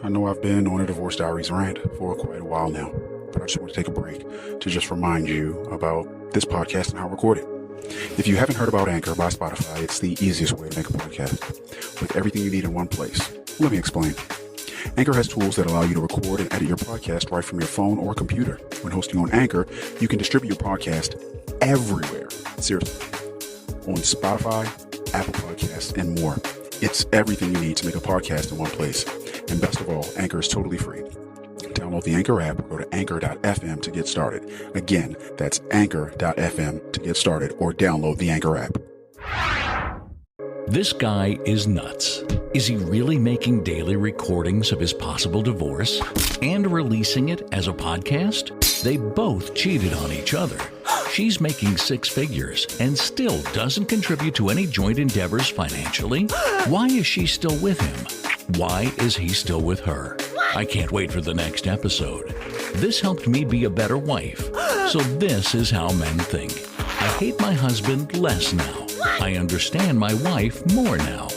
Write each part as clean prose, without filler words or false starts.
I know I've been on a Divorce Diaries rant for quite a while now, but I just want to take a break to just remind you about this podcast and how I record it. If you haven't heard about Anchor by Spotify, it's the easiest way to make a podcast with everything you need in one place. Let me explain. Anchor has tools that allow you to record and edit your podcast right from your phone or computer. When hosting on Anchor, you can distribute your podcast everywhere. Seriously. On Spotify, Apple Podcasts, and more. It's everything you need to make a podcast in one place. And best of all, Anchor is totally free. Download the Anchor app or go to anchor.fm to get started. Again, that's anchor.fm to get started, or download the Anchor app. This guy is nuts. Is he really making daily recordings of his possible divorce and releasing it as a podcast? They both cheated on each other. She's making six figures and still doesn't contribute to any joint endeavors financially. Why is she still with him? Why is he still with her? I can't wait for the next episode. This helped me be a better wife. So this is how men think. I hate my husband less now. I understand my wife more now.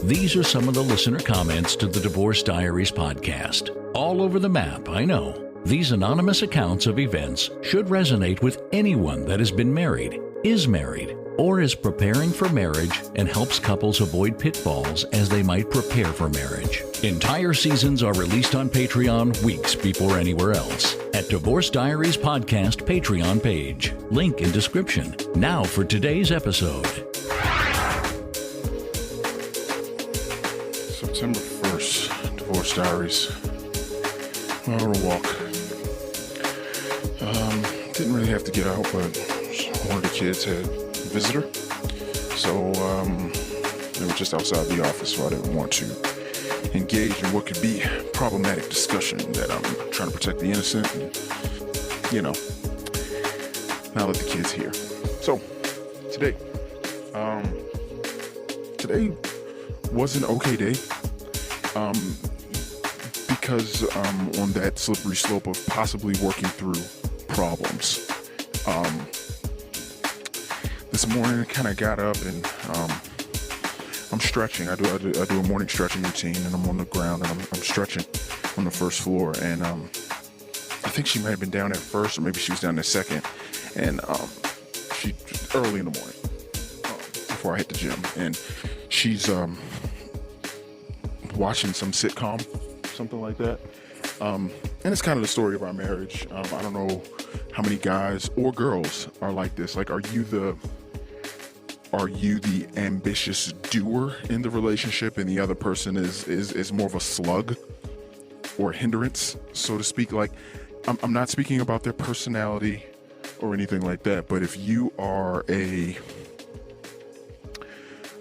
These are some of the listener comments to the Divorce Diaries podcast. All over the map, I know. These anonymous accounts of events should resonate with anyone that has been married, is married, or is preparing for marriage, and helps couples avoid pitfalls as they might prepare for marriage. Entire seasons are released on Patreon weeks before anywhere else at Divorce Diaries Podcast Patreon page. Link in description. Now for today's episode. September 1st, Divorce Diaries. Went on a walk. Didn't really have to get out, but one of the kids had a visitor. So they were just outside the office, so I didn't want to engage in what could be problematic discussion that I'm trying to protect the innocent and, now let the kids hear. So today was an okay day. Because on that slippery slope of possibly working through problems. This morning I kind of got up and I'm stretching. I do a morning stretching routine, and I'm on the ground and I'm stretching on the first floor. And I think she might have been down at first, or maybe she was down at second. And she early in the morning before I hit the gym, and she's watching some sitcom. Something like that. And it's kind of the story of our marriage. I don't know how many guys or girls are like this. Like, are you the ambitious doer in the relationship, and the other person is more of a slug or a hindrance, so to speak? Like, I'm not speaking about their personality or anything like that, but if you are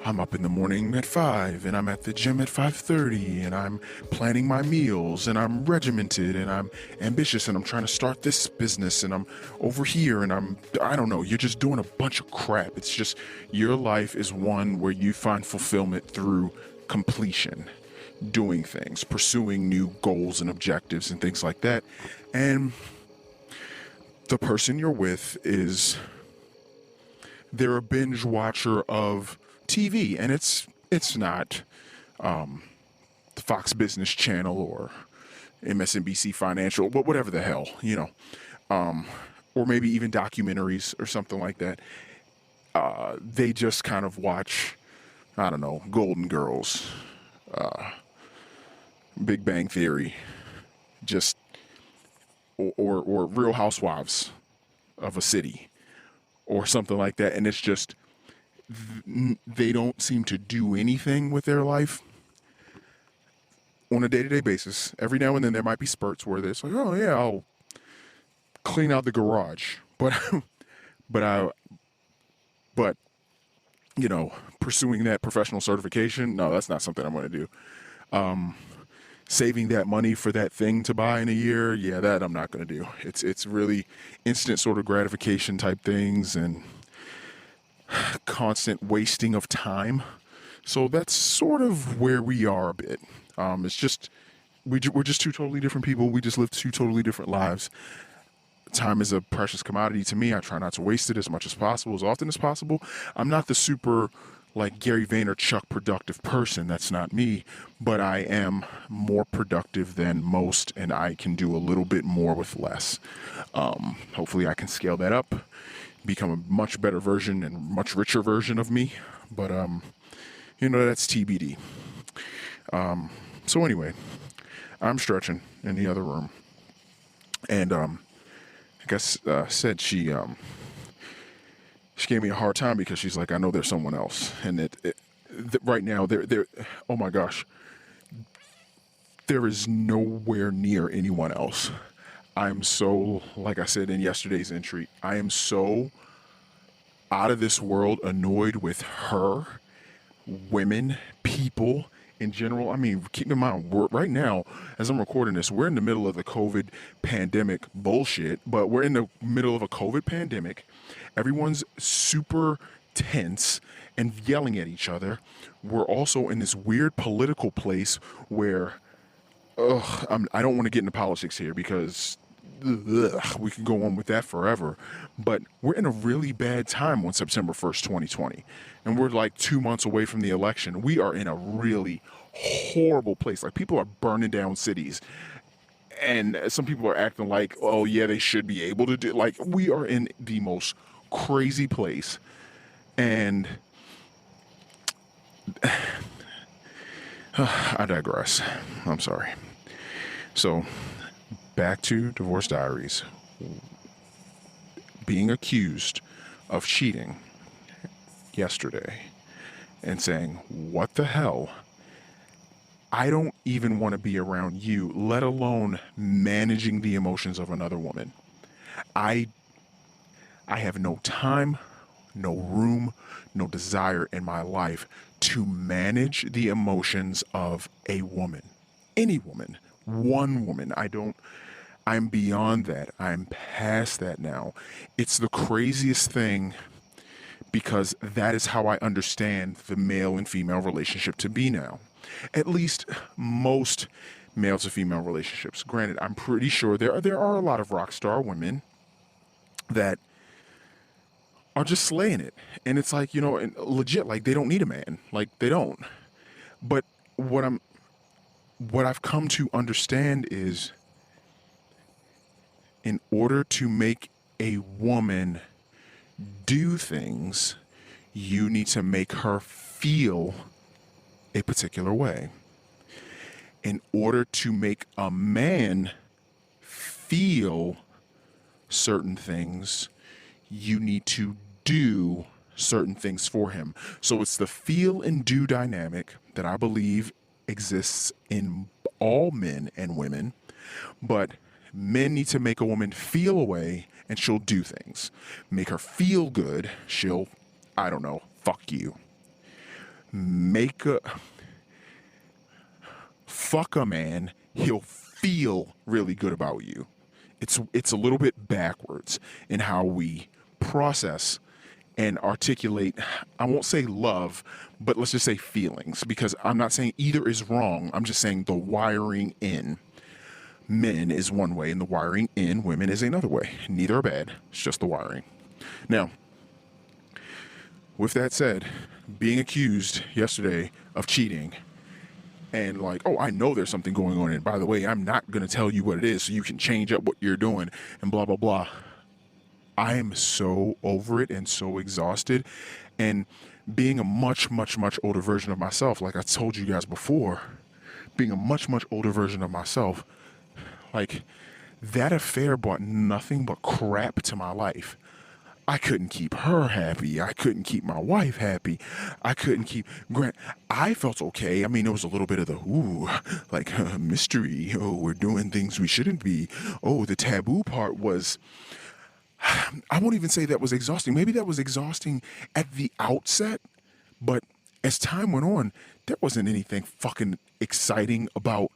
I'm up in the morning at 5, and I'm at the gym at 5:30, and I'm planning my meals, and I'm regimented, and I'm ambitious, and I'm trying to start this business, and I'm over here, and I don't know, you're just doing a bunch of crap. It's just, your life is one where you find fulfillment through completion, doing things, pursuing new goals and objectives and things like that. And the person you're with they're a binge watcher of TV, and it's not the Fox Business Channel or MSNBC Financial, but whatever the hell, or maybe even documentaries or something like that. They just kind of watch, I don't know, Golden Girls, Big Bang Theory, just or Real Housewives of a City or something like that, and it's just, they don't seem to do anything with their life on a day-to-day basis. Every now and then there might be spurts where it's like, oh yeah, I'll clean out the garage, but pursuing that professional certification, no, that's not something I'm going to do. Saving that money for that thing to buy in a year, yeah, that I'm not going to do. It's really instant sort of gratification type things and constant wasting of time. So that's sort of where we are a bit. It's just, we're just two totally different people. We just live two totally different lives. Time is a precious commodity to me. I try not to waste it as much as possible, as often as possible. I'm not the super like Gary Vaynerchuk productive person. That's not me, but I am more productive than most, and I can do a little bit more with less. Hopefully I can scale that up, become a much better version and much richer version of me. But, that's TBD. So anyway, I'm stretching in the other room, and, I guess, said she gave me a hard time because she's like, I know there's someone else. And right now, oh my gosh, there is nowhere near anyone else. I'm so, like I said in yesterday's entry, I am so out of this world annoyed with her, women, people in general. I mean, keep in mind, right now, as I'm recording this, we're in the middle of the COVID pandemic bullshit, but we're in the middle of a COVID pandemic. Everyone's super tense and yelling at each other. We're also in this weird political place where, I don't want to get into politics here because we can go on with that forever, but we're in a really bad time on September 1st, 2020, and we're like 2 months away from the election. We are in a really horrible place. Like, people are burning down cities, and some people are acting like, oh yeah, they should be able to do, like, we are in the most crazy place. And I digress. I'm sorry. So, back to Divorce Diaries. Being accused of cheating yesterday and saying, what the hell? I don't even want to be around you, let alone managing the emotions of another woman. I have no time, no room, no desire in my life to manage the emotions of a woman. Any woman. One woman. I'm beyond that. I'm past that now. It's the craziest thing because that is how I understand the male and female relationship to be now. At least most male to female relationships. Granted, I'm pretty sure there are a lot of rock star women that are just slaying it. And it's like, and legit, like, they don't need a man. Like, they don't. But what I've come to understand is, in order to make a woman do things, you need to make her feel a particular way. In order to make a man feel certain things, you need to do certain things for him. So it's the feel and do dynamic that I believe exists in all men and women, but men need to make a woman feel a way and she'll do things. Make her feel good, she'll, I don't know, fuck you. Fuck a man, he'll feel really good about you. It's a little bit backwards in how we process and articulate, I won't say love, but let's just say feelings, because I'm not saying either is wrong. I'm just saying the wiring in men is one way and the wiring in women is another way. Neither are bad. It's just the wiring. Now, with that said, being accused yesterday of cheating and like, oh, I know there's something going on, and by the way, I'm not going to tell you what it is so you can change up what you're doing and blah, blah, blah. I am so over it and so exhausted, and being a much, much, much older version of myself, like I told you guys before, being a much, much older version of myself, like, that affair brought nothing but crap to my life. I couldn't keep her happy. I couldn't keep my wife happy. I couldn't keep Grant. I felt okay. I mean, there was a little bit of the mystery. Oh, we're doing things we shouldn't be. Oh, the taboo part was, I won't even say that was exhausting. Maybe that was exhausting at the outset, but as time went on, there wasn't anything fucking exciting about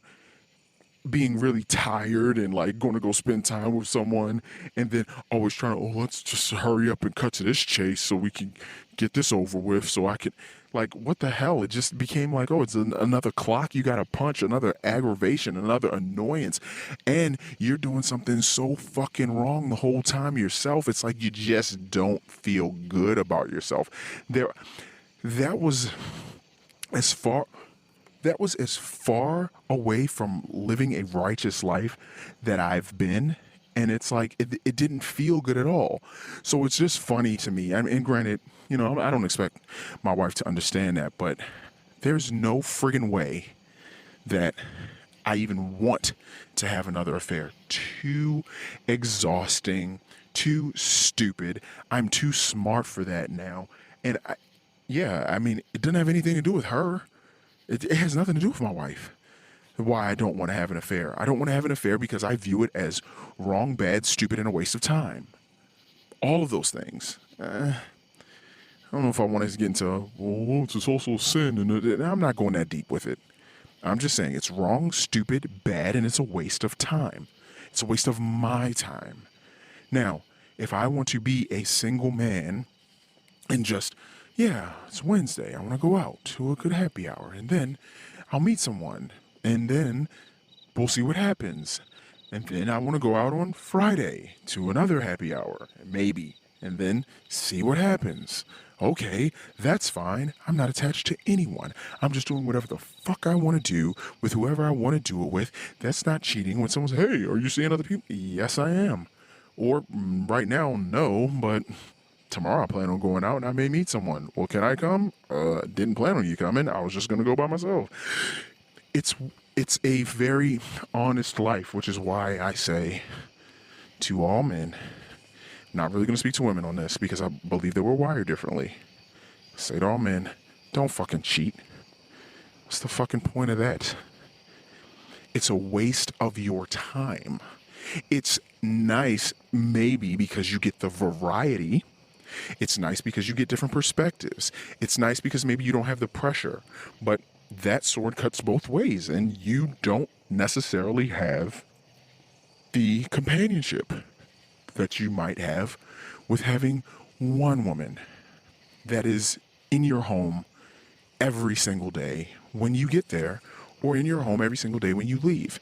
being really tired and like going to go spend time with someone and then always trying to, let's just hurry up and cut to this chase so we can get this over with so I can, like, what the hell? It just became like, it's another clock you got to punch, another aggravation, another annoyance. And you're doing something so fucking wrong the whole time yourself. It's like you just don't feel good about yourself. that was as far away from living a righteous life that I've been. And it's like, it didn't feel good at all. So it's just funny to me. I mean, and granted, I don't expect my wife to understand that, but there's no friggin' way that I even want to have another affair. Too exhausting, too stupid. I'm too smart for that now. And I mean, it doesn't have anything to do with her. It has nothing to do with my wife. Why I don't want to have an affair. I don't want to have an affair because I view it as wrong, bad, stupid, and a waste of time. All of those things. I don't know if I want to get into, it's also sin, and I'm not going that deep with it. I'm just saying it's wrong, stupid, bad, and it's a waste of time. It's a waste of my time. Now, if I want to be a single man and just, it's Wednesday, I want to go out to a good happy hour, and then I'll meet someone, and then we'll see what happens. And then I want to go out on Friday to another happy hour, maybe, and then see what happens. Okay, that's fine. I'm not attached to anyone. I'm just doing whatever the fuck I want to do with whoever I want to do it with. That's not cheating. When someone says, hey, are you seeing other people? Yes, I am. Or right now, no, but tomorrow I plan on going out and I may meet someone. Well, can I come? Didn't plan on you coming. I was just going to go by myself. It's a very honest life, which is why I say to all men, not really going to speak to women on this because I believe they were wired differently. Say to all men, don't fucking cheat. What's the fucking point of that? It's a waste of your time. It's nice maybe because you get the variety. It's nice because you get different perspectives. It's nice because maybe you don't have the pressure. But that sword cuts both ways and you don't necessarily have the companionship that you might have with having one woman that is in your home every single day when you get there, or in your home every single day when you leave.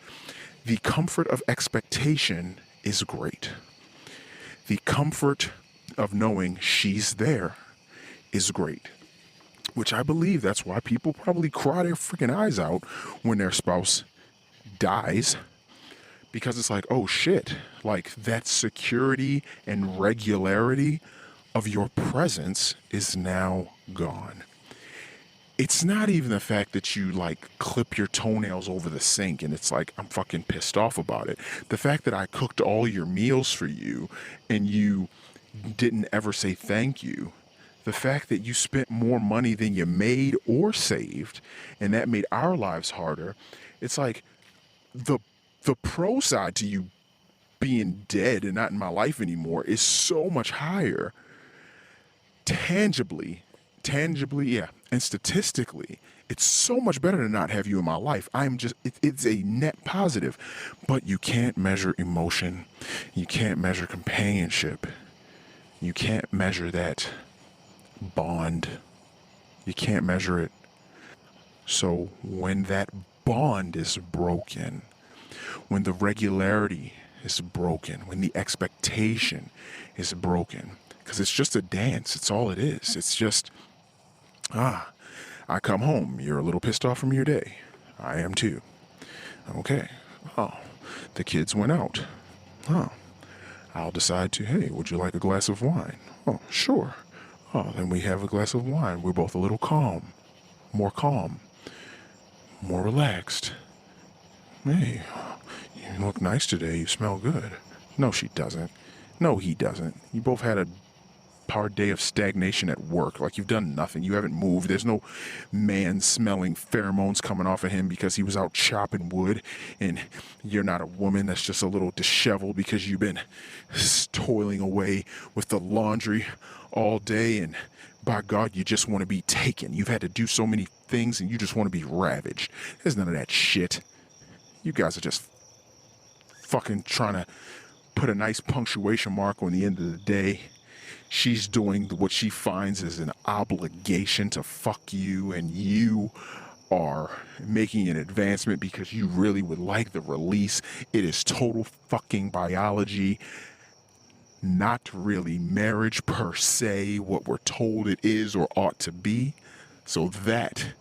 The comfort of expectation is great. The comfort of knowing she's there is great, which I believe that's why people probably cry their freaking eyes out when their spouse dies. Because it's like, oh shit, like that security and regularity of your presence is now gone. It's not even the fact that you like clip your toenails over the sink and it's like, I'm fucking pissed off about it. The fact that I cooked all your meals for you and you didn't ever say thank you. The fact that you spent more money than you made or saved and that made our lives harder. It's like the pro side to you being dead and not in my life anymore is so much higher. Tangibly, yeah, and statistically, it's so much better to not have you in my life. It's a net positive, but you can't measure emotion. You can't measure companionship. You can't measure that bond. You can't measure it. So when that bond is broken, when the regularity is broken, when the expectation is broken, because it's just a dance, it's all it is. It's just, I come home, you're a little pissed off from your day. I am too. Okay. Oh, the kids went out. Oh, I'll decide to, hey, would you like a glass of wine? Oh, sure. Oh, then we have a glass of wine. We're both a little calm, more relaxed. Hey, you look nice today. You smell good. No, she doesn't. No, he doesn't. You both had a hard day of stagnation at work. Like you've done nothing. You haven't moved. There's no man smelling pheromones coming off of him because he was out chopping wood. And you're not a woman that's just a little disheveled because you've been toiling away with the laundry all day. And by God, you just want to be taken. You've had to do so many things and you just want to be ravaged. There's none of that shit. You guys are just fucking trying to put a nice punctuation mark on the end of the day. She's doing what she finds as an obligation to fuck you, and you are making an advancement because you really would like the release. It is total fucking biology, not really marriage per se, what we're told it is or ought to be. So that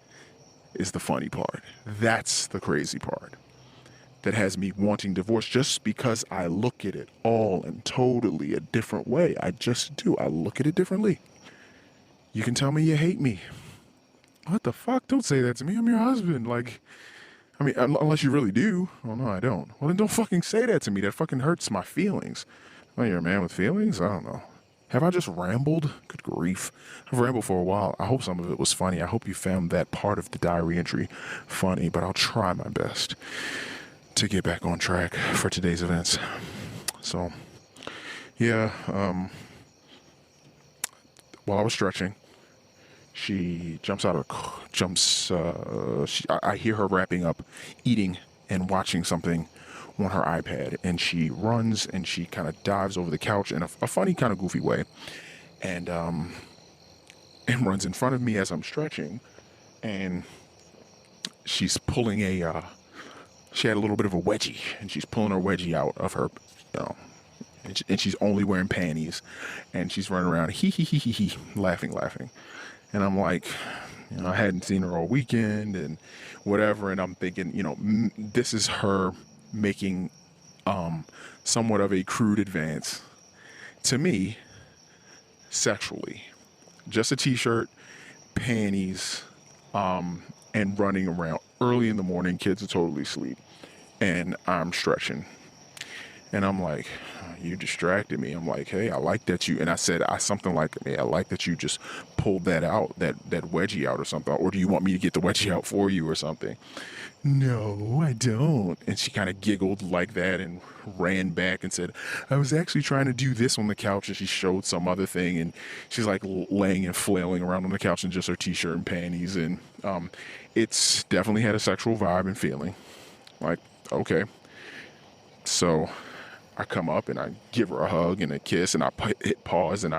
is the funny part. That's the crazy part that has me wanting divorce, just because I look at it all in totally a different way. I just do. I look at it differently. You can tell me you hate me. What the fuck? Don't say that to me. I'm your husband. Like, I mean, unless you really do. Oh, no, I don't. Well, then don't fucking say that to me. That fucking hurts my feelings. Well, you're a man with feelings? I don't know. Have I just rambled? Good grief. I've rambled for a while. I hope some of it was funny. I hope you found that part of the diary entry funny, but I'll try my best to get back on track for today's events. So, yeah, while I was stretching, she jumps out of I hear her wrapping up, eating and watching something on her iPad, and she runs and she kind of dives over the couch in a funny kind of goofy way, and runs in front of me as I'm stretching, and she's pulling she had a little bit of a wedgie, and she's pulling her wedgie out of her, and she's only wearing panties, and she's running around hee hee hee hee hee, laughing, and I'm like, I hadn't seen her all weekend and whatever, and I'm thinking, this is her making somewhat of a crude advance to me sexually. Just a t-shirt, panties, and running around early in the morning. Kids are totally asleep, and I'm stretching, and I'm like, you distracted me. I'm like, hey, I like that you, and I said something like, hey, I like that you just pulled that out, that wedgie out or something, or do you want me to get the wedgie out for you or something? No, I don't. And she kind of giggled like that and ran back and said, I was actually trying to do this on the couch, and she showed some other thing, and she's like laying and flailing around on the couch in just her t-shirt and panties, and it's definitely had a sexual vibe and feeling. Like, okay. So I come up and I give her a hug and a kiss, and I hit pause, and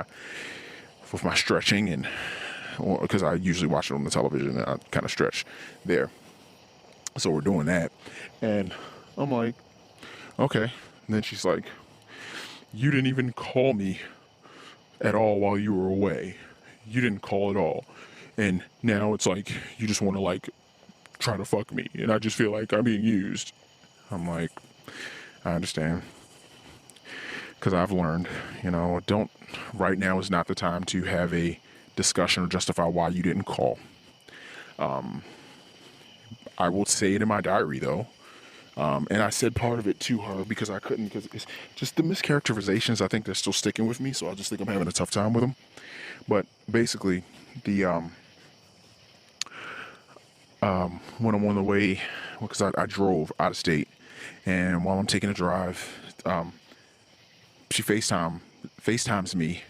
with my stretching, and because I usually watch it on the television, and I kind of stretch there. So we're doing that, and I'm like, okay. And then she's like, you didn't even call me at all while you were away. You didn't call at all. And now it's like, you just want to like try to fuck me, and I just feel like I'm being used. I'm like, I understand. Because I've learned, right now is not the time to have a discussion or justify why you didn't call. I will say it in my diary, though. And I said part of it to her because I couldn't, because it's just the mischaracterizations. I think they're still sticking with me, so I just think I'm having a tough time with them. But basically, when I'm on the way, because I drove out of state, and while I'm taking a drive, she FaceTimes me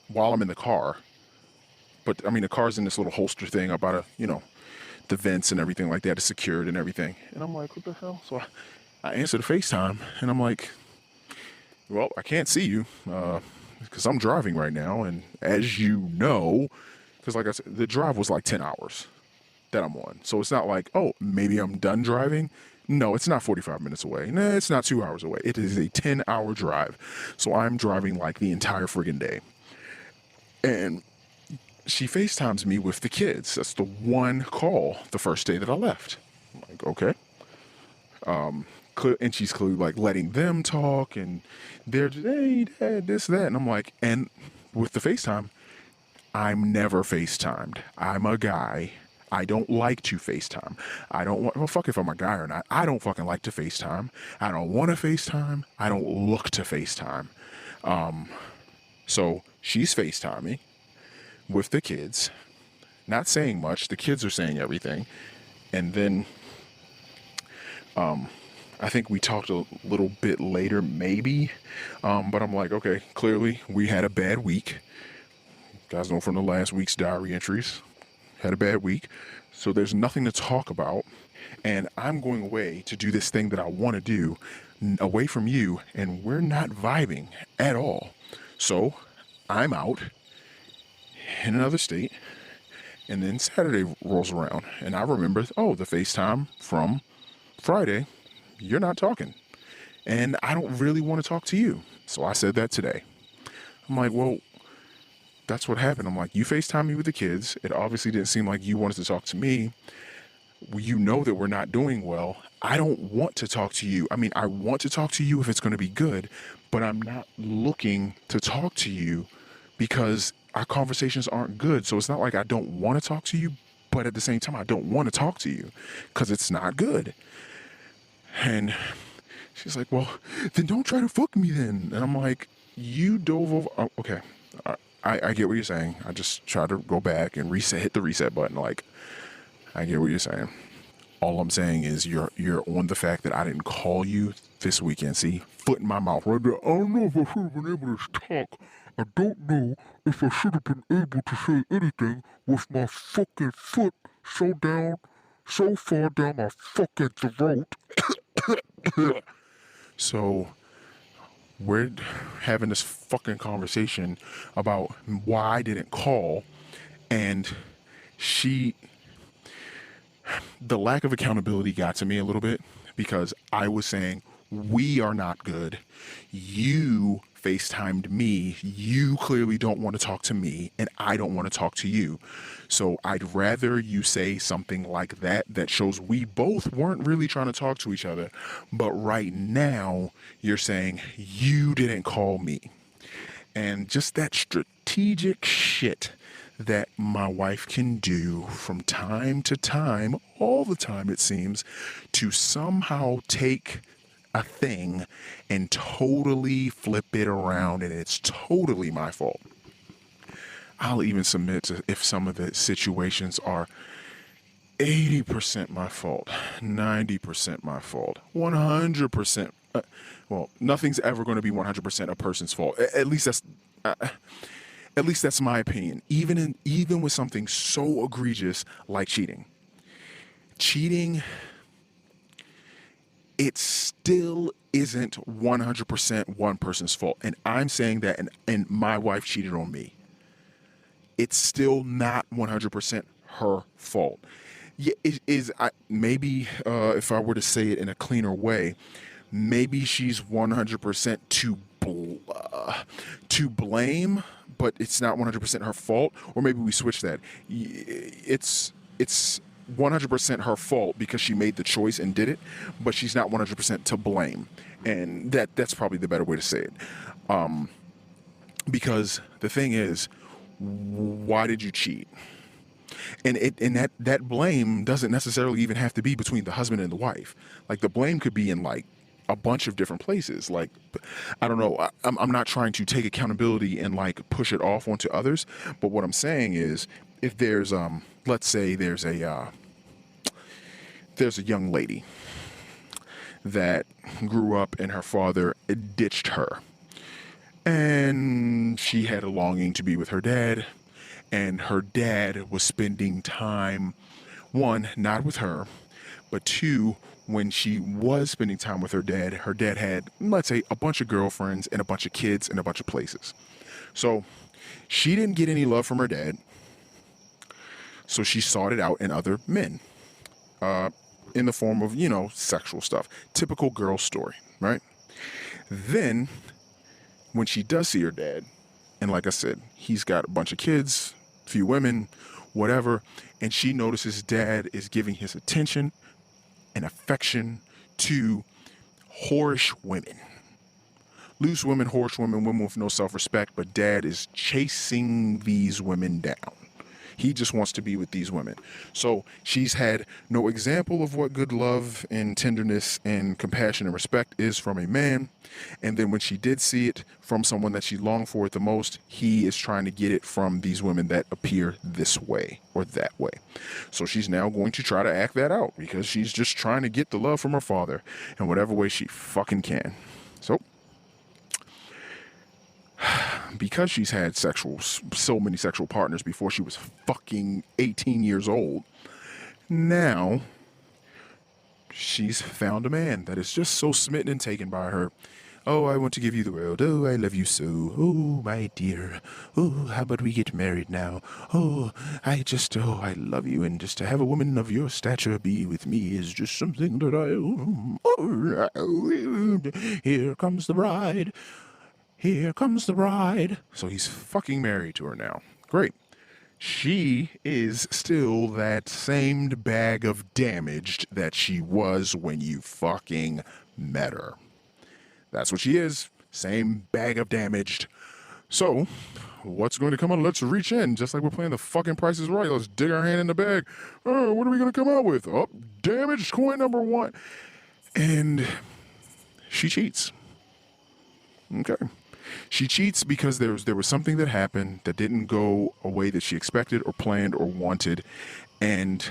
while I'm in the car. But I mean, the car's in this little holster thing about the vents and everything like that is secured and everything. And I'm like, what the hell? So I answer the FaceTime, and I'm like, well, I can't see you because I'm driving right now. And as you know, because like I said, the drive was like 10 hours that I'm on. So it's not like, oh, maybe I'm done driving. No, it's not 45 minutes away. No, it's not 2 hours away. It is a 10-hour drive. So I'm driving like the entire friggin' day. And she FaceTimes me with the kids. That's the one call the first day that I left. I'm like, okay. And she's clearly like letting them talk, and they're just, hey, dad, this, that. And I'm like, and with the FaceTime, I'm never FaceTimed. I'm a guy. I don't like to FaceTime. I don't want, well, fuck if I'm a guy or not. I don't fucking like to FaceTime. I don't want to FaceTime. I don't look to FaceTime. So she's FaceTiming with the kids, not saying much. The kids are saying everything. And then, I think we talked a little bit later, maybe. But I'm like, okay, clearly we had a bad week. You guys know from the last week's diary entries. Had a bad week, so there's nothing to talk about, and I'm going away to do this thing that I want to do away from you, and we're not vibing at all. So I'm out in another state, and then Saturday rolls around, and I remember, the FaceTime from Friday, you're not talking, and I don't really want to talk to you. So I said that today. I'm like, well, that's what happened. I'm like, you FaceTime me with the kids. It obviously didn't seem like you wanted to talk to me. You know that we're not doing well. I don't want to talk to you. I mean, I want to talk to you if it's going to be good, but I'm not looking to talk to you because our conversations aren't good. So it's not like I don't want to talk to you, but at the same time, I don't want to talk to you because it's not good. And she's like, well, then don't try to fuck me then. And I'm like, you dove over. Oh, okay. I get what you're saying. I just try to go back and hit the reset button. Like, I get what you're saying. All I'm saying is you're on the fact that I didn't call you this weekend. See, foot in my mouth right there. I don't know if I should have been able to talk. I don't know if I should have been able to say anything with my fucking foot so far down my fucking throat. So we're having this fucking conversation about why I didn't call, and the lack of accountability got to me a little bit because I was saying, we are not good. You FaceTimed me. You clearly don't want to talk to me, and I don't want to talk to you. So I'd rather you say something like that shows we both weren't really trying to talk to each other. But right now, you're saying you didn't call me. And just that strategic shit that my wife can do from time to time, all the time it seems, to somehow take a thing and totally flip it around, and it's totally my fault. I'll even submit to if some of the situations are 80% my fault, 90% my fault, 100%. Well, nothing's ever going to be 100% a person's fault. At least that's my opinion. Even with something so egregious like cheating, it still isn't 100% one person's fault. And I'm saying that, and my wife cheated on me. It's still not 100% her fault. Yeah, maybe if I were to say it in a cleaner way, maybe she's 100% to blame, but it's not 100% her fault. Or maybe we switch that. It's 100% her fault because she made the choice and did it, but she's not 100% to blame. And that's probably the better way to say it. Because the thing is, why did you cheat? And that blame doesn't necessarily even have to be between the husband and the wife. Like, the blame could be in like a bunch of different places. Like, I don't know. I'm not trying to take accountability and like push it off onto others. But what I'm saying is, if there's let's say there's a young lady that grew up and her father ditched her, and she had a longing to be with her dad, and her dad was spending time, one, not with her, but two, when she was spending time with her dad had, let's say, a bunch of girlfriends and a bunch of kids and a bunch of places. So she didn't get any love from her dad, so she sought it out in other men, in the form of, sexual stuff. Typical girl story, right? Then, when she does see her dad, and like I said, he's got a bunch of kids, few women, whatever, and she notices dad is giving his attention and affection to whorish women. Loose women, whorish women, women with no self-respect, but dad is chasing these women down. He just wants to be with these women. So she's had no example of what good love and tenderness and compassion and respect is from a man. And then when she did see it from someone that she longed for it the most, he is trying to get it from these women that appear this way or that way. So she's now going to try to act that out because she's just trying to get the love from her father in whatever way she fucking can. So because she's had so many sexual partners before she was fucking 18 years old, now she's found a man that is just so smitten and taken by her. Oh, I want to give you the world. Oh, I love you so. Oh, my dear. Oh, how about we get married now? Oh, I love you. And just to have a woman of your stature be with me is just something that here comes the bride. Here comes the bride. So he's fucking married to her now. Great. She is still that same bag of damaged that she was when you fucking met her. That's what she is. Same bag of damaged. So, what's going to come out? Let's reach in, just like we're playing the fucking Price is Right. Let's dig our hand in the bag. Oh, what are we going to come out with? Oh, damaged coin number 1. And she cheats. Okay. She cheats because there was something that happened that didn't go a way that she expected or planned or wanted, and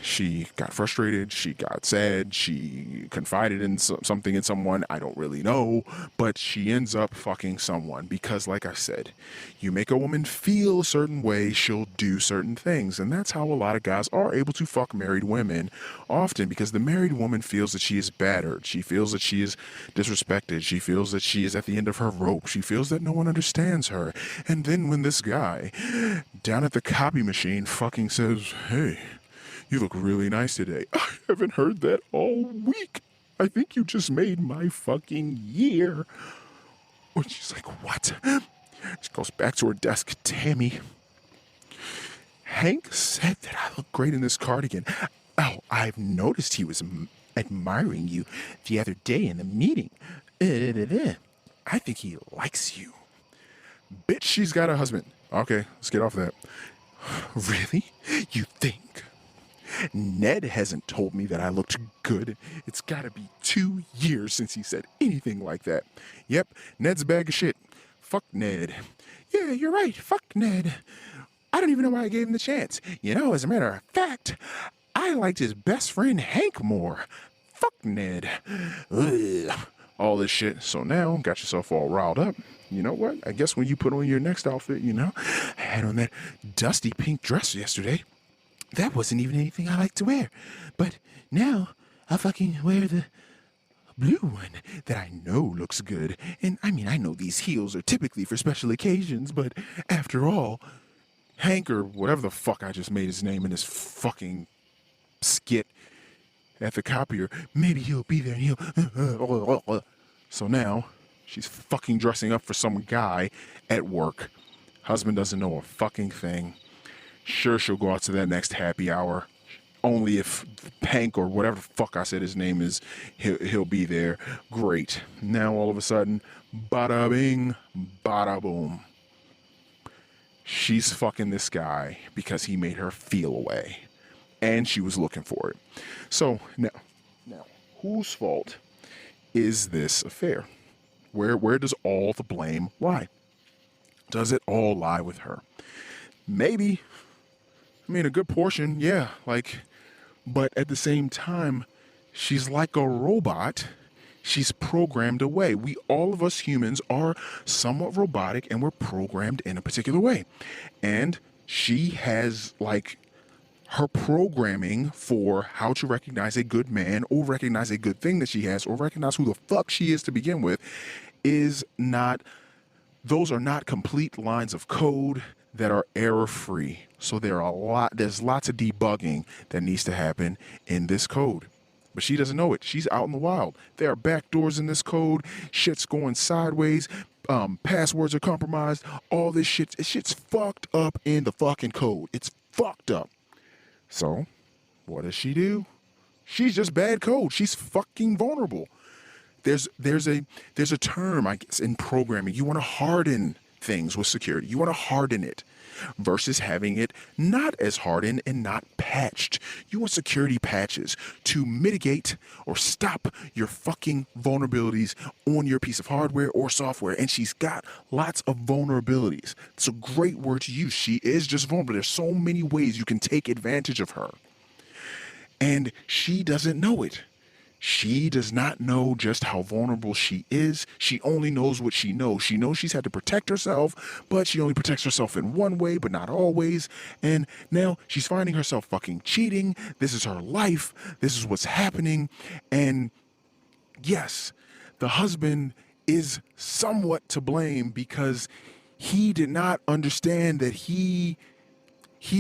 she got frustrated, she got sad, she confided in something in someone, I don't really know, but she ends up fucking someone because, like I said, you make a woman feel a certain way, she'll do certain things, and that's how a lot of guys are able to fuck married women often, because the married woman feels that she is battered, she feels that she is disrespected, she feels that she is at the end of her rope, she feels that no one understands her, and then when this guy down at the copy machine fucking says, hey, you look really nice today. I haven't heard that all week. I think you just made my fucking year. And she's like, what? She goes back to her desk. Tammy, Hank said that I look great in this cardigan. Oh, I've noticed he was admiring you the other day in the meeting. I think he likes you. Bitch, she's got a husband. Okay, let's get off that. Really? You think? Ned hasn't told me that I looked good. It's gotta be 2 years since he said anything like that. Yep, Ned's a bag of shit. Fuck Ned. Yeah, you're right. Fuck Ned. I don't even know why I gave him the chance. You know, as a matter of fact, I liked his best friend Hank more. Fuck Ned. Ugh. All this shit. So now, got yourself all riled up. You know what? I guess when you put on your next outfit, I had on that dusty pink dress yesterday. That wasn't even anything I like to wear. But now I'll fucking wear the blue one that I know looks good. And I mean, I know these heels are typically for special occasions, but after all, Hank, or whatever the fuck I just made his name in this fucking skit at the copier, maybe he'll be there and he'll... So now she's fucking dressing up for some guy at work. Husband doesn't know a fucking thing. Sure, she'll go out to that next happy hour. Only if Hank, or whatever the fuck I said his name is, he'll be there. Great. Now all of a sudden, bada bing, bada boom. She's fucking this guy because he made her feel away. And she was looking for it. So now, whose fault is this affair? Where does all the blame lie? Does it all lie with her? Maybe. I mean, a good portion, yeah, but at the same time, she's like a robot. She's programmed away. All of us humans are somewhat robotic, and we're programmed in a particular way. And she has, her programming for how to recognize a good man, or recognize a good thing that she has, or recognize who the fuck she is to begin with, those are not complete lines of code that are error-free. So there's lots of debugging that needs to happen in this code. But she doesn't know it. She's out in the wild. There are backdoors in this code. Shit's going sideways. Passwords are compromised. All this shit's fucked up in the fucking code. It's fucked up. So, what does she do? She's just bad code. She's fucking vulnerable. There's a term, I guess, in programming. You want to harden things with security. You want to harden it versus having it not as hardened and not patched. You want security patches to mitigate or stop your fucking vulnerabilities on your piece of hardware or software. And she's got lots of vulnerabilities. It's a great word to use. She is just vulnerable. There's so many ways you can take advantage of her. And she doesn't know it. She does not know just how vulnerable she is. She only knows what she knows. She knows she's had to protect herself, but she only protects herself in one way, but not always. And now she's finding herself fucking cheating. This is her life. This is what's happening. And yes, the husband is somewhat to blame because he did not understand that he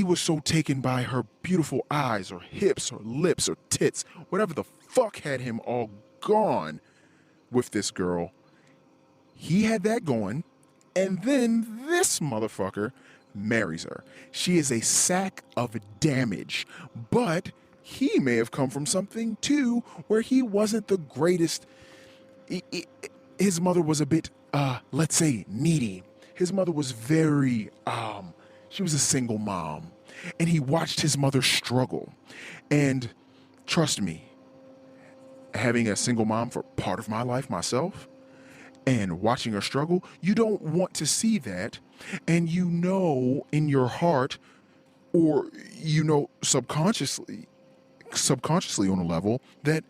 was so taken by her beautiful eyes or hips or lips or tits, whatever the fuck had him all gone with this girl. He had that going, and then this motherfucker marries her. She is a sack of damage, but he may have come from something too where he wasn't the greatest. His mother was a bit, let's say, needy. His mother was very, she was a single mom, and he watched his mother struggle. And trust me, having a single mom for part of my life myself, and watching her struggle, you don't want to see that. And you know in your heart, or you know subconsciously on a level, that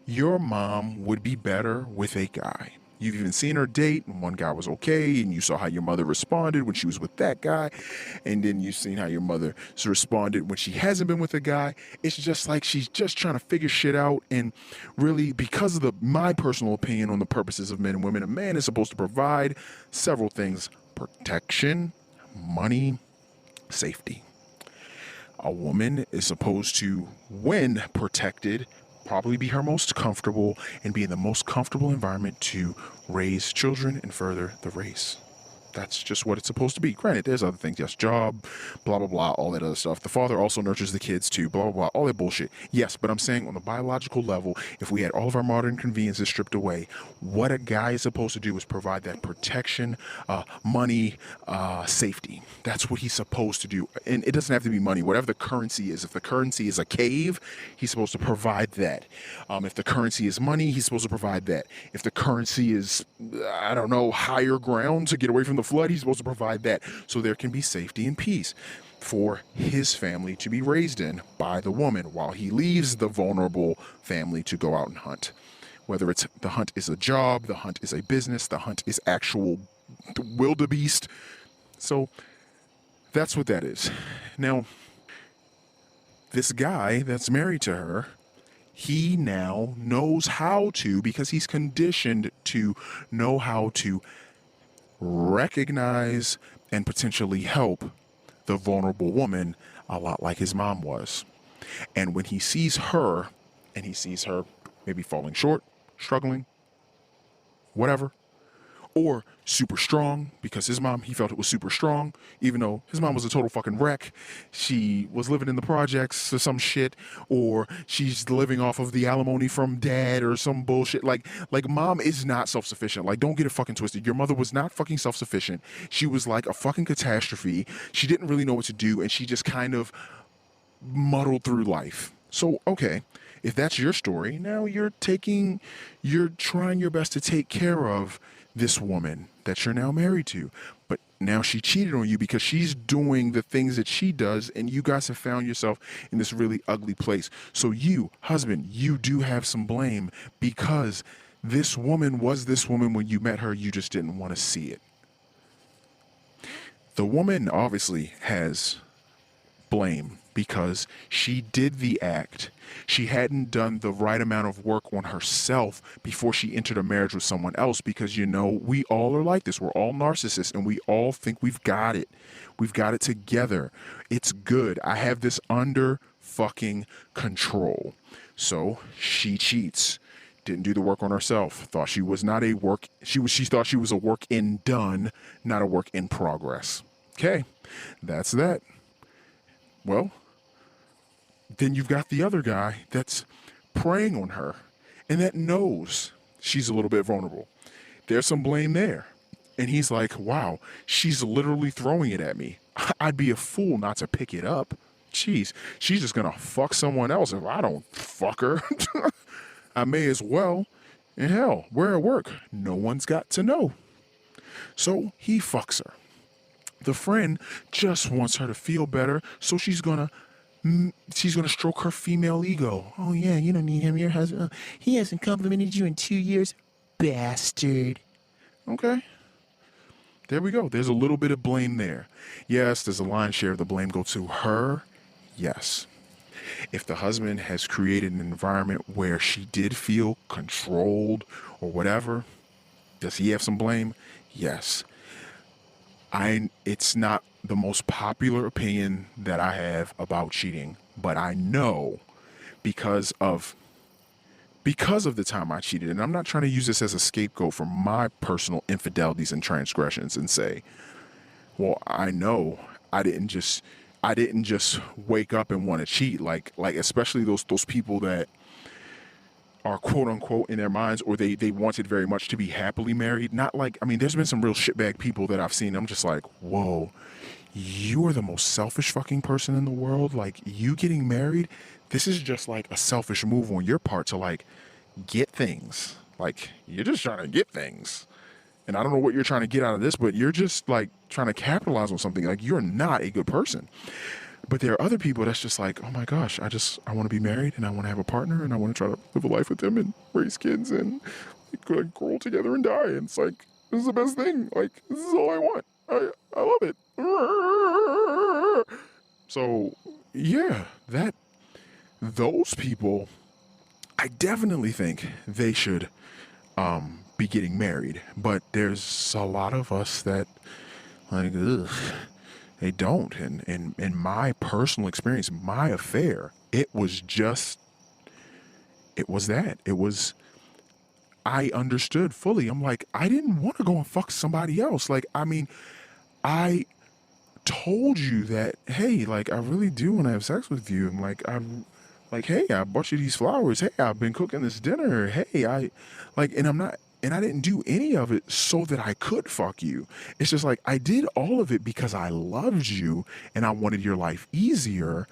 your mom would be better with a guy. You've even seen her date, and one guy was okay, and you saw how your mother responded when she was with that guy, and then you've seen how your mother responded when she hasn't been with a guy. It's just like she's just trying to figure shit out, and really, because of my personal opinion on the purposes of men and women, a man is supposed to provide several things: protection, money, safety. A woman is supposed to, when protected, probably be her most comfortable and be in the most comfortable environment to raise children and further the race. That's just what it's supposed to be. Granted, there's other things. Yes, job, blah, blah, blah, all that other stuff. The father also nurtures the kids too, blah, blah, blah, all that bullshit. Yes, but I'm saying on the biological level, if we had all of our modern conveniences stripped away, what a guy is supposed to do is provide that protection, money, safety. That's what he's supposed to do. And it doesn't have to be money. Whatever the currency is. If the currency is a cave, he's supposed to provide that. If the currency is money, he's supposed to provide that. If the currency is, I don't know, higher ground to get away from the flood, he's supposed to provide that, so there can be safety and peace for his family to be raised in by the woman while he leaves the vulnerable family to go out and hunt. Whether it's the hunt is a job, the hunt is a business, the hunt is actual wildebeest. So that's what that is. Now, this guy that's married to her, he now knows how to, because he's conditioned to know how to recognize and potentially help the vulnerable woman, a lot like his mom was. And when he sees her, and he sees her maybe falling short, struggling, whatever, or super strong, because his mom, he felt it was super strong, even though his mom was a total fucking wreck. She was living in the projects or some shit, or she's living off of the alimony from dad or some bullshit. Like mom is not self-sufficient. Like, don't get it fucking twisted. Your mother was not fucking self-sufficient. She was like a fucking catastrophe. She didn't really know what to do, and she just kind of muddled through life. So, okay, if that's your story, now you're trying your best to take care of this woman that you're now married to. But now she cheated on you because she's doing the things that she does, and you guys have found yourself in this really ugly place. So you, husband, you do have some blame, because this woman was this woman when you met her. You just didn't want to see it. The woman obviously has blame because she did the act. She hadn't done the right amount of work on herself before she entered a marriage with someone else, because, you know, we all are like this. We're all narcissists, and we all think we've got it. We've got it together. It's good. I have this under fucking control. So she cheats. Didn't do the work on herself. Thought she was not a work. She thought she was a work in done, not a work in progress. Okay, that's that. Well, then you've got the other guy that's preying on her and that knows she's a little bit vulnerable. There's some blame there. And he's like, wow, she's literally throwing it at me. I'd be a fool not to pick it up. Jeez, she's just gonna fuck someone else if I don't fuck her. I may as well. And hell, we're at work. No one's got to know. So he fucks her. The friend just wants her to feel better, so she's gonna stroke her female ego. Oh yeah, you don't need him, your husband. He hasn't complimented you in 2 years, bastard. Okay. There we go. There's a little bit of blame there. Yes, does a lion's share of the blame go to her? Yes. If the husband has created an environment where she did feel controlled or whatever, does he have some blame? Yes. It's not the most popular opinion that I have about cheating, but I know because of because of the time I cheated, and I'm not trying to use this as a scapegoat for my personal infidelities and transgressions and say, well, I know I didn't just wake up and want to cheat, like especially those people that are quote unquote in their minds, or they wanted very much to be happily married. Not like, I mean, there's been some real shitbag people that I've seen. I'm just like, whoa, you are the most selfish fucking person in the world. Like, you getting married, this is just like a selfish move on your part to like get things. Like, you're just trying to get things. And I don't know what you're trying to get out of this, but you're just like trying to capitalize on something. Like, you're not a good person. But there are other people that's just like, oh my gosh, I want to be married and I want to have a partner and I want to try to live a life with them and raise kids and like, grow together and die. And it's like, this is the best thing. Like, this is all I want. I love it. So yeah, those people, I definitely think they should be getting married. But there's a lot of us that like, ugh, they don't. And in my personal experience, my affair, it was that. I understood fully. I'm like, I didn't want to go and fuck somebody else. Like, I mean, I told you that, hey, like, I really do want to have sex with you. I'm like, hey, I bought you these flowers. Hey, I've been cooking this dinner. Hey, and I didn't do any of it so that I could fuck you. It's just like, I did all of it because I loved you and I wanted your life easier.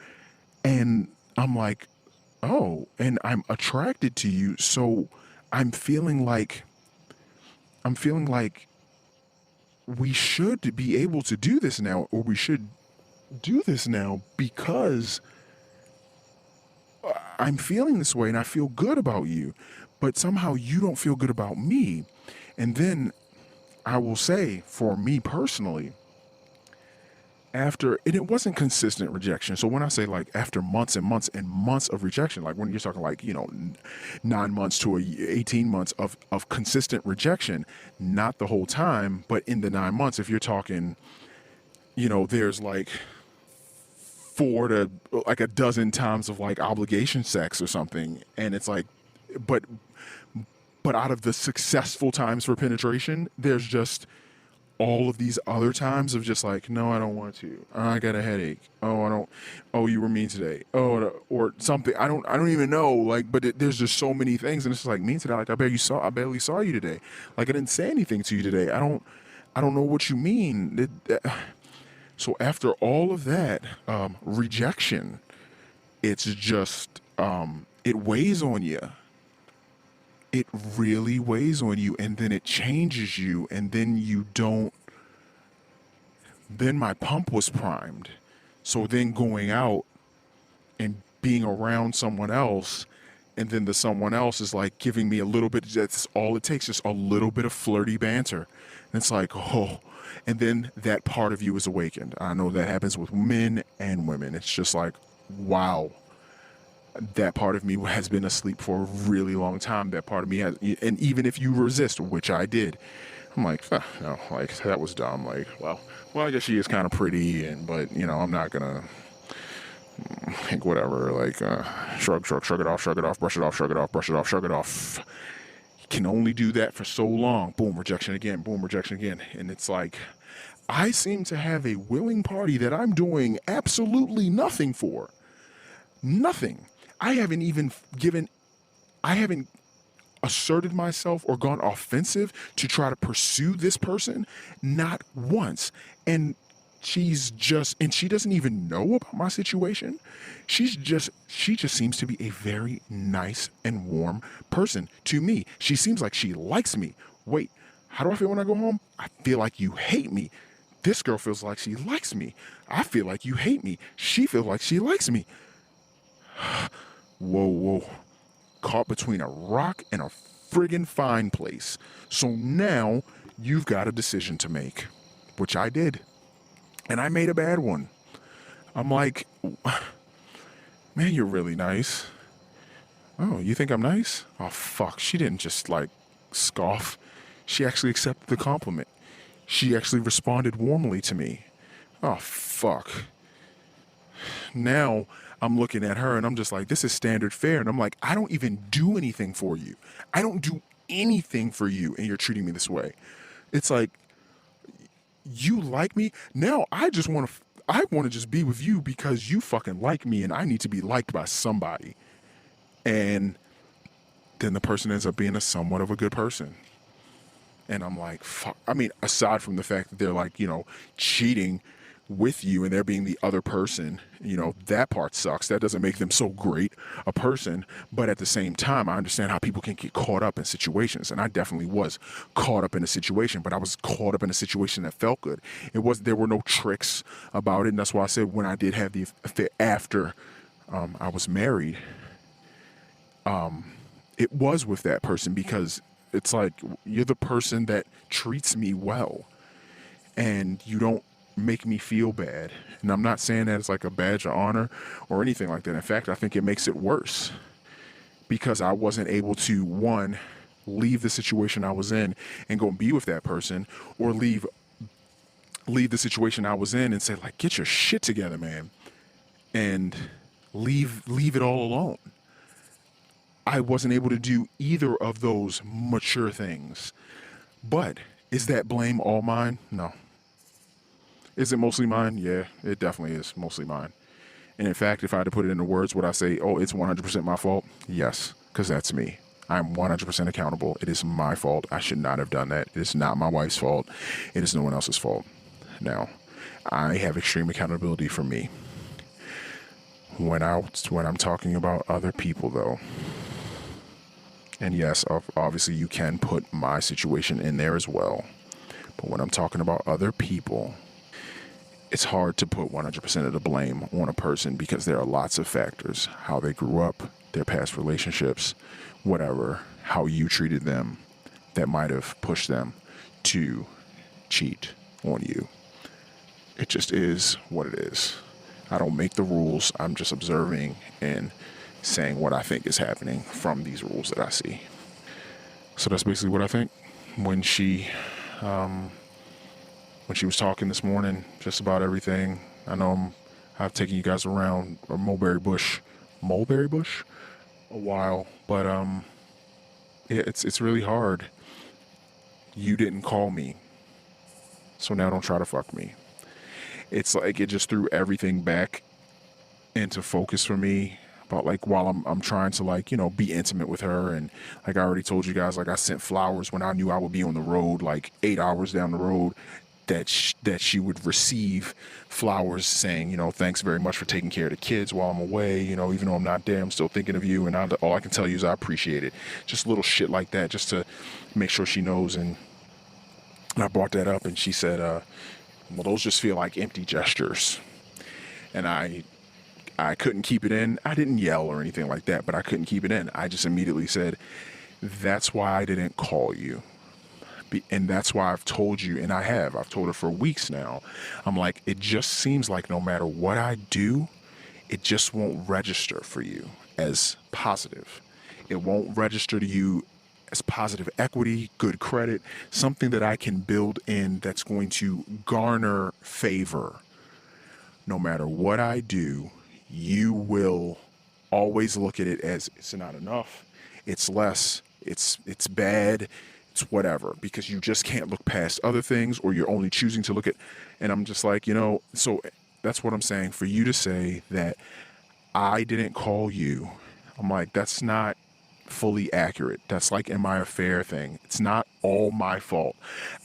And I'm like, oh, and I'm attracted to you. So I'm feeling like we should be able to do this now, or we should do this now because I'm feeling this way and I feel good about you, but somehow you don't feel good about me. And then I will say, for me personally, and it wasn't consistent rejection. So when I say like after months and months and months of rejection, like when you're talking like, 9 months to 18 months of consistent rejection, not the whole time, but in the 9 months, if you're talking, there's like 4 to like a dozen times of like obligation sex or something. And it's like, but out of the successful times for penetration, there's just all of these other times of just like, no, I don't want to. I got a headache. Oh, I don't. Oh, you were mean today. Oh, or something. I don't even know. Like, but there's just so many things, and it's just like, mean today. Like, I barely saw you today. Like, I didn't say anything to you today. I don't know what you mean. So after all of that rejection, it's just it weighs on you. It really weighs on you, and then it changes you, and then then my pump was primed. So then going out and being around someone else, and then the someone else is like giving me a little bit, that's all it takes, just a little bit of flirty banter. And it's like, oh, and then that part of you is awakened. I know that happens with men and women. It's just like, wow. That part of me has been asleep for a really long time. That part of me has, and even if you resist, which I did, I'm like, no, like, that was dumb. Like, well, I guess she is kind of pretty, but I'm not gonna, like, whatever, like, shrug it off, brush it off, shrug it off. You can only do that for so long. Boom, rejection again, and it's like, I seem to have a willing party that I'm doing absolutely nothing for. Nothing. I haven't asserted myself or gone offensive to try to pursue this person, not once. And she doesn't even know about my situation. She just seems to be a very nice and warm person to me. She seems like she likes me. Wait, how do I feel when I go home? I feel like you hate me. This girl feels like she likes me. I feel like you hate me. She feels like she likes me. Whoa. Caught between a rock and a friggin' fine place. So now you've got a decision to make, which I did. And I made a bad one. I'm like, man, you're really nice. Oh, you think I'm nice? Oh, fuck. She didn't just like scoff. She actually accepted the compliment. She actually responded warmly to me. Oh, fuck. Now I'm looking at her and I'm just like, this is standard fare. And I'm like, I don't even do anything for you. I don't do anything for you. And you're treating me this way. It's like, you like me? Now I want to just be with you because you fucking like me and I need to be liked by somebody. And then the person ends up being a somewhat of a good person. And I'm like, fuck. I mean, aside from the fact that they're like, cheating with you and they're being the other person, that part sucks. That doesn't make them so great a person. But at the same time, I understand how people can get caught up in situations. And I definitely was caught up in a situation, but I was caught up in a situation that felt good. There were no tricks about it. And that's why I said when I did have the affair after I was married, it was with that person because it's like, you're the person that treats me well and you don't make me feel bad. And I'm not saying that it's like a badge of honor or anything like that. In fact, I think it makes it worse because I wasn't able to, one, leave the situation I was in and go and be with that person, or leave the situation I was in and say, like, get your shit together, man, and leave it all alone. I wasn't able to do either of those mature things. But is that blame all mine? No. Is it mostly mine? Yeah, it definitely is mostly mine. And in fact, if I had to put it into words, would I say, oh, it's 100% my fault? Yes, because that's me. I'm 100% accountable. It is my fault. I should not have done that. It is not my wife's fault. It is no one else's fault. Now, I have extreme accountability for me. When I'm talking about other people, though, and yes, obviously you can put my situation in there as well. But when I'm talking about other people, it's hard to put 100% of the blame on a person because there are lots of factors. How they grew up, their past relationships, whatever, how you treated them, that might have pushed them to cheat on you. It just is what it is. I don't make the rules. I'm just observing and saying what I think is happening from these rules that I see. So that's basically what I think. When she was talking this morning, just about everything. I know I've taken you guys around Mulberry Bush a while, but yeah, it's really hard. You didn't call me, so now don't try to fuck me. It's like it just threw everything back into focus for me. About like while I'm trying to like, be intimate with her, and like I already told you guys, like I sent flowers when I knew I would be on the road, like 8 hours down the road, that she would receive flowers saying, thanks very much for taking care of the kids while I'm away, even though I'm not there, I'm still thinking of you, and all I can tell you is I appreciate it. Just little shit like that, just to make sure she knows. And I brought that up, and she said, well, those just feel like empty gestures. And I couldn't keep it in. I didn't yell or anything like that, but I couldn't keep it in. I just immediately said, that's why I didn't call you. And that's why I've told you, and I've told her for weeks now. I'm like, it just seems like no matter what I do, it just won't register for you as positive. It won't register to you as positive equity, good credit, something that I can build in that's going to garner favor. No matter what I do, you will always look at it as it's not enough, it's less, it's bad, it's whatever, because you just can't look past other things, or you're only choosing to look at. And I'm just like, so that's what I'm saying. For you to say that I didn't call you, I'm like, that's not fully accurate. That's like in my affair thing. It's not all my fault.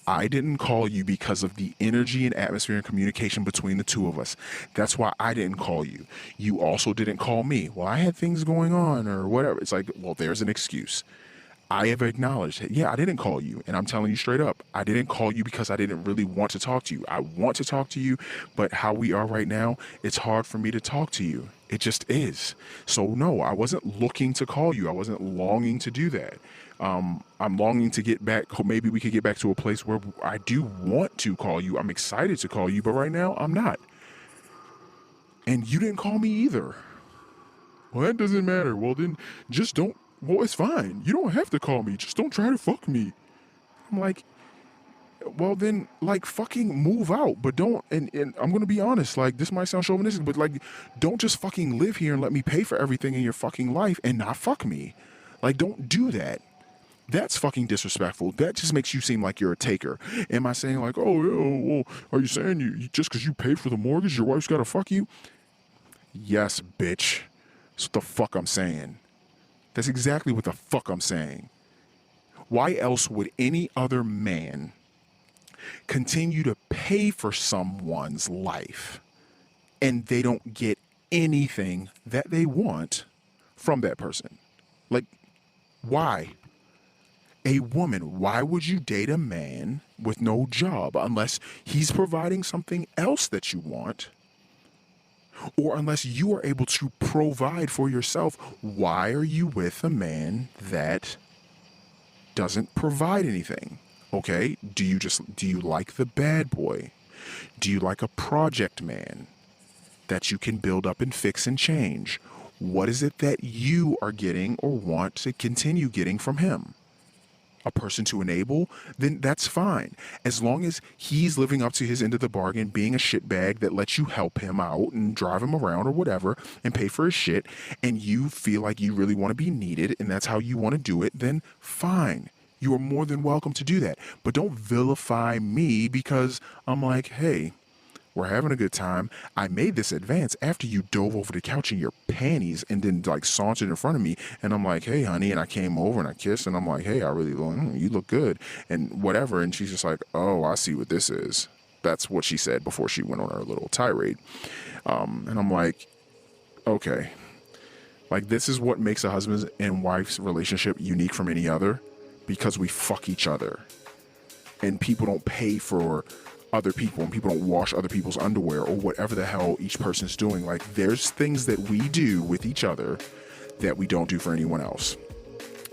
I didn't call you because of the energy and atmosphere and communication between the two of us. That's why I didn't call you. You also didn't call me. Well, I had things going on or whatever. It's like, well, there's an excuse. I have acknowledged that, yeah, I didn't call you. And I'm telling you straight up, I didn't call you because I didn't really want to talk to you. I want to talk to you, but how we are right now, it's hard for me to talk to you. It just is. So no, I wasn't looking to call you. I wasn't longing to do that. I'm longing to get back. Maybe we could get back to a place where I do want to call you. I'm excited to call you, but right now I'm not. And you didn't call me either. Well, that doesn't matter. Well, then just don't. Well, it's fine. You don't have to call me. Just don't try to fuck me. I'm like, well then, like, fucking move out. But don't, and I'm gonna be honest, like, this might sound chauvinistic, but like, don't just fucking live here and let me pay for everything in your fucking life and not fuck me. Like, don't do that. That's fucking disrespectful. That just makes you seem like you're a taker. Am I saying like, oh yeah, well, are you saying you just because you paid for the mortgage, your wife's gotta fuck you? Yes, bitch. That's what the fuck I'm saying. That's exactly what the fuck I'm saying. Why else would any other man continue to pay for someone's life and they don't get anything that they want from that person? Like, why? A woman, why would you date a man with no job unless he's providing something else that you want? Or unless you are able to provide for yourself? Why are you with a man that doesn't provide anything? Okay, do you like the bad boy? Do you like a project man that you can build up and fix and change? What is it that you are getting or want to continue getting from him? A person to enable? Then that's fine. As long as he's living up to his end of the bargain, being a shitbag that lets you help him out and drive him around or whatever and pay for his shit, and you feel like you really want to be needed and that's how you want to do it, then fine. You are more than welcome to do that. But don't vilify me because I'm like, hey, we're having a good time. I made this advance after you dove over the couch in your panties and then like sauntered in front of me. And I'm like, hey, honey. And I came over and I kissed and I'm like, hey, I really you look good and whatever. And she's just like, oh, I see what this is. That's what she said before she went on her little tirade. And I'm like, okay, like this is what makes a husband and wife's relationship unique from any other, because we fuck each other and people don't pay for other people and people don't wash other people's underwear or whatever the hell each person's doing. Like, there's things that we do with each other that we don't do for anyone else.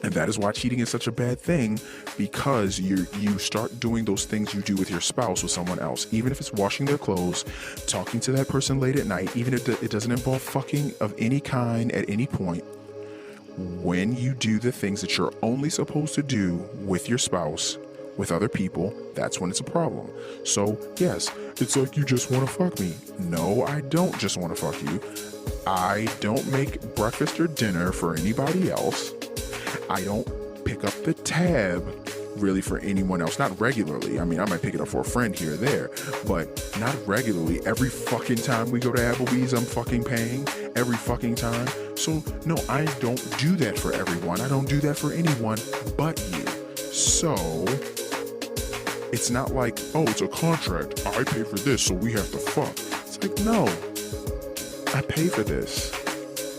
And that is why cheating is such a bad thing, because you start doing those things you do with your spouse with someone else, even if it's washing their clothes, talking to that person late at night, even if it doesn't involve fucking of any kind at any point. When you do the things that you're only supposed to do with your spouse, with other people, that's when it's a problem. So yes, it's like you just want to fuck me. No, I don't just want to fuck you. I don't make breakfast or dinner for anybody else. I don't pick up the tab really for anyone else, not regularly. I mean, I might pick it up for a friend here or there, but not regularly. Every fucking time we go to Applebee's, I'm fucking paying every fucking time. So no, I don't do that for everyone. I don't do that for anyone but you. So it's not like, oh, it's a contract. I pay for this, so we have to fuck. It's like, no, I pay for this.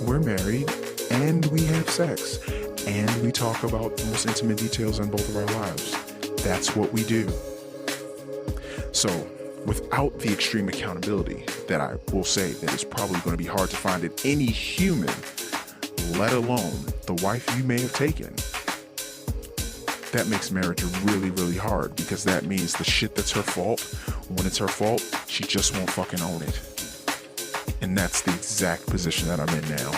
We're married and we have sex and we talk about the most intimate details in both of our lives. That's what we do. So without the extreme accountability that I will say that is probably going to be hard to find in any human, let alone the wife you may have taken, that makes marriage really, really hard, because that means the shit that's her fault, when it's her fault, she just won't fucking own it. And that's the exact position that I'm in now.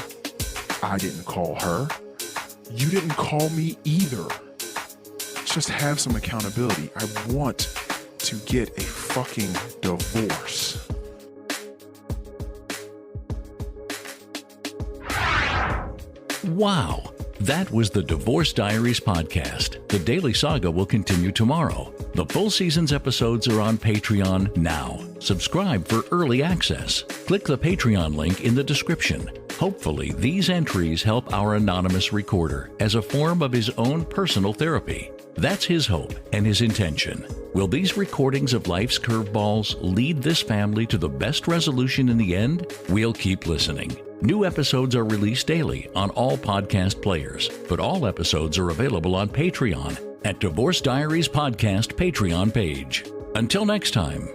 I didn't call her. You didn't call me either. Just have some accountability. I want to get a fucking divorce. Wow. That was the Divorce Diaries podcast. The Daily Saga will continue tomorrow. The full season's episodes are on Patreon now. Subscribe for early access. Click the Patreon link in the description. Hopefully, these entries help our anonymous recorder as a form of his own personal therapy. That's his hope and his intention. Will these recordings of life's curveballs lead this family to the best resolution in the end? We'll keep listening. New episodes are released daily on all podcast players, but all episodes are available on Patreon at Divorce Diaries Podcast Patreon page. Until next time.